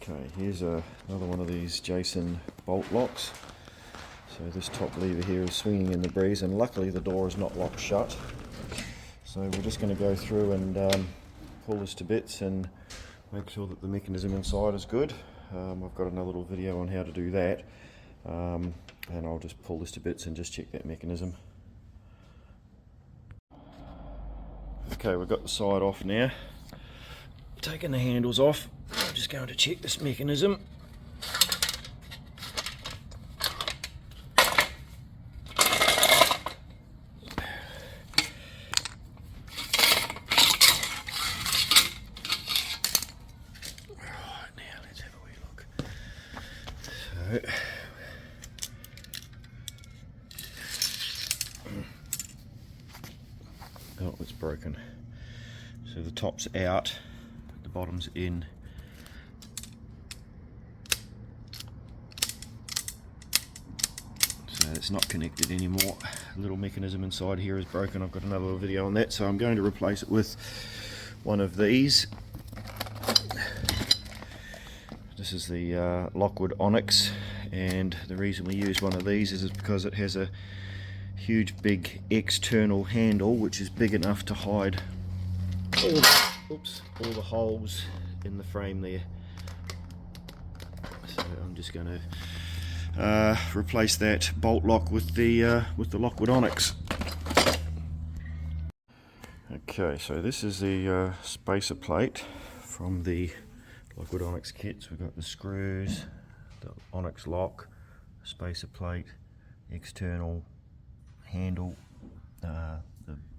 Okay, here's another one of these Jason bolt locks. So this top lever here is swinging in the breeze, and luckily the door is not locked shut. So we're just going to go through and pull this to bits and make sure that the mechanism inside is good. I've got another little video on how to do that, and I'll just pull this to bits and just check that mechanism. Okay, we've got the side off now. Taking the handles off, I'm just going to check this mechanism. Oh, it's broken. So the top's out, the bottom's in. So it's not connected anymore. The little mechanism inside here is broken. I've got another little video on that, so I'm going to replace it with one of these. This is the Lockwood Onyx, and the reason we use one of these is because it has a huge big external handle which is big enough to hide all the holes in the frame there. So I'm just going to replace that bolt lock with the Lockwood Onyx. Okay, so this is the spacer plate from the Lockwood Onyx kits. We've got the screws, the Onyx lock, spacer plate, external handle, the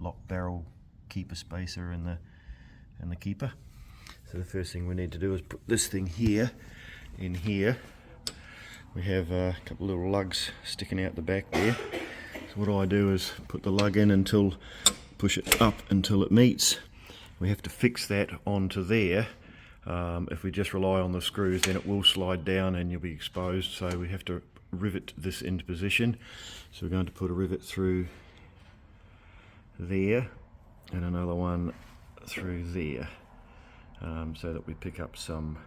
lock barrel keeper spacer, and the keeper. So the first thing we need to do is put this thing here in here. We have a couple of little lugs sticking out the back there. So what I do is put the lug in push it up until it meets. We have to fix that onto there. If we just rely on the screws, then it will slide down and you'll be exposed. So we have to rivet this into position. So we're going to put a rivet through there and another one through there, so that we pick up some,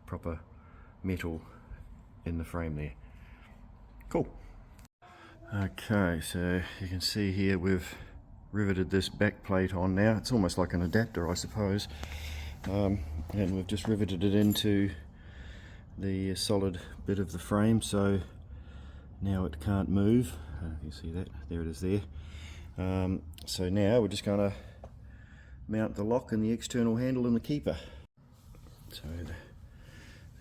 proper metal in the frame there. Cool. Okay, so you can see here we've riveted this back plate on now. It's almost like an adapter, I suppose, and we've just riveted it into the solid bit of the frame, so now it can't move. You see that? There it is there. So now we're just going to mount the lock and the external handle and the keeper. So the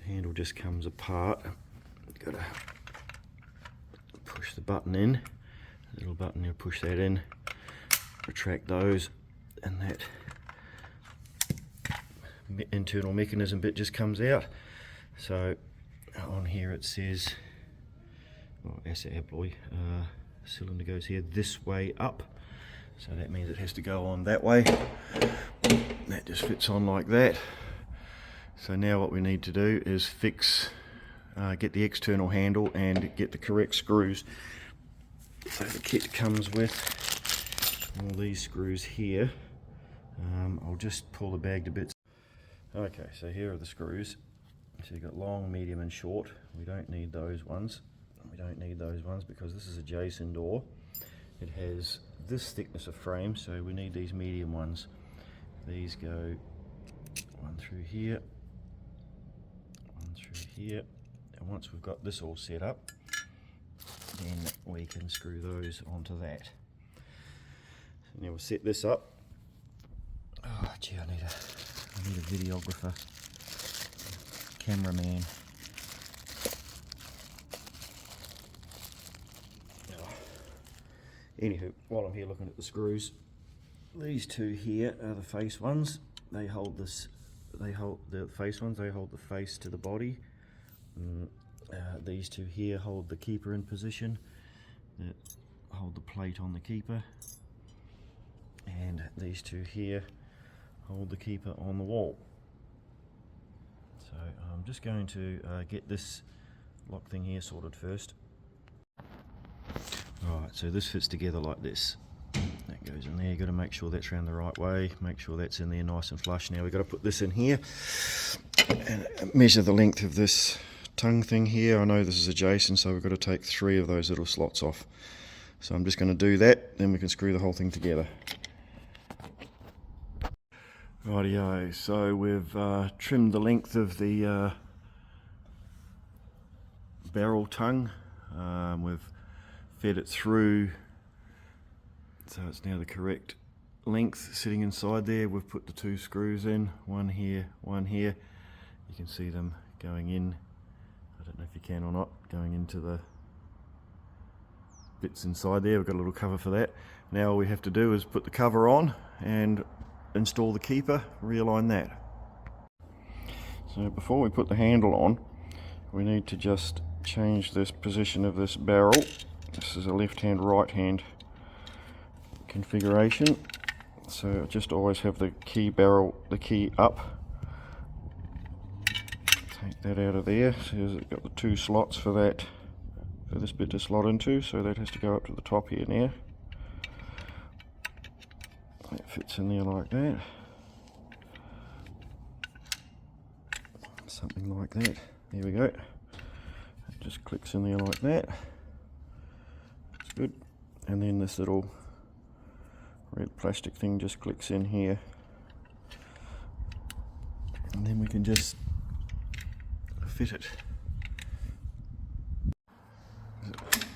handle just comes apart. Got to push the button in. The little button, you push that in, retract those, and that internal mechanism bit just comes out. So on here it says, cylinder goes here this way up, so that means it has to go on that way. That just fits on like that. So now what we need to do is get the external handle and get the correct screws. So the kit comes with all these screws here. I'll just pull the bag to bits. Okay, so here are the screws. So you've got long, medium and short. We don't need those ones. We don't need those ones because this is a Jason door. It has this thickness of frame, so we need these medium ones. These go one through here, one through here, and once we've got this all set up, then we can screw those onto that. So now we'll set this up. Oh gee, I need a videographer, cameraman. Anywho, while I'm here looking at the screws, these two here are the face ones. They hold this. They hold the face ones. They hold the face to the body. These two here hold the keeper in position. Hold the plate on the keeper. And these two here hold the keeper on the wall. So I'm just going to get this lock thing here sorted first. Right, so this fits together like this. That goes in there. You've got to make sure that's around the right way. Make sure that's in there nice and flush. Now we've got to put this in here. and measure the length of this tongue thing here. I know this is adjacent, so we've got to take 3 of those little slots off. So I'm just going to do that, then we can screw the whole thing together. Rightio, so we've trimmed the length of the barrel tongue. We've fed it through, so it's now the correct length sitting inside there. We've put the 2 screws in, one here, one here. You can see them going in. I don't know if you can or not, going into the bits inside there. We've got a little cover for that. Now all we have to do is put the cover on and install the keeper, realign that. So before we put the handle on, we need to just change this position of this barrel. This is a left hand, right hand configuration. So just always have the key up. Take that out of there. So it's got the 2 slots for that, for this bit to slot into, so that has to go up to the top here now. That fits in there like that. Something like that. There we go. It just clicks in there like that. That's good. And then this little red plastic thing just clicks in here. And then we can just fit it.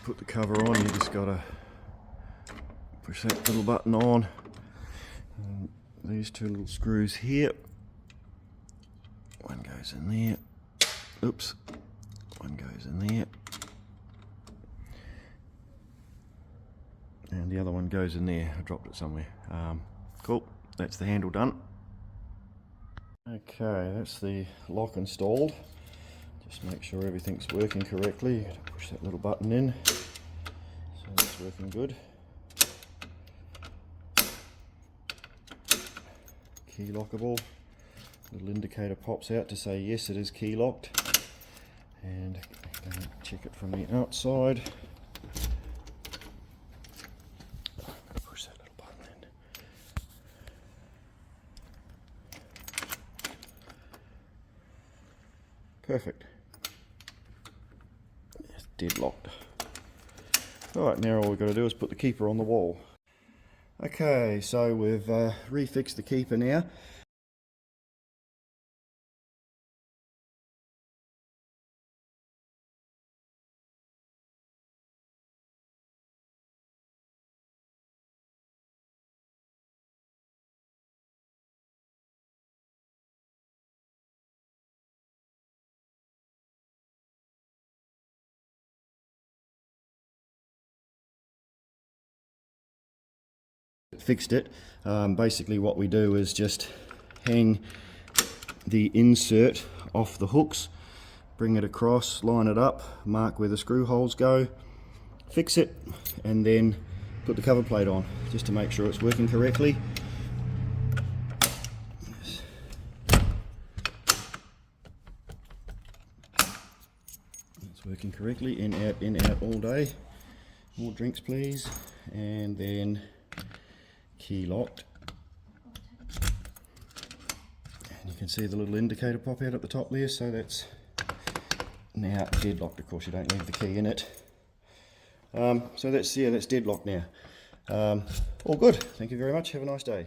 Put the cover on, you just gotta push that little button on. And these 2 little screws here, one goes in there, oops, one goes in there, and the other one goes in there. I dropped it somewhere. Cool, that's the handle done. Okay, that's the lock installed. Just make sure everything's working correctly. You gotta push that little button in, so that's working good. Key lockable. Little indicator pops out to say yes, it is key locked. And I'm going to check it from the outside. Push that little button in. Perfect. It's deadlocked. Alright, now all we've got to do is put the keeper on the wall. Okay, so we've refixed the keeper now. Fixed it. Basically what we do is just hang the insert off the hooks, bring it across, line it up, mark where the screw holes go, fix it, and then put the cover plate on just to make sure it's working correctly. It's working correctly, in out all day. More drinks please. And then key locked, and you can see the little indicator pop out at the top there, so that's now deadlocked. Of course you don't leave the key in it. So that's deadlocked now. All good. Thank you very much. Have a nice day.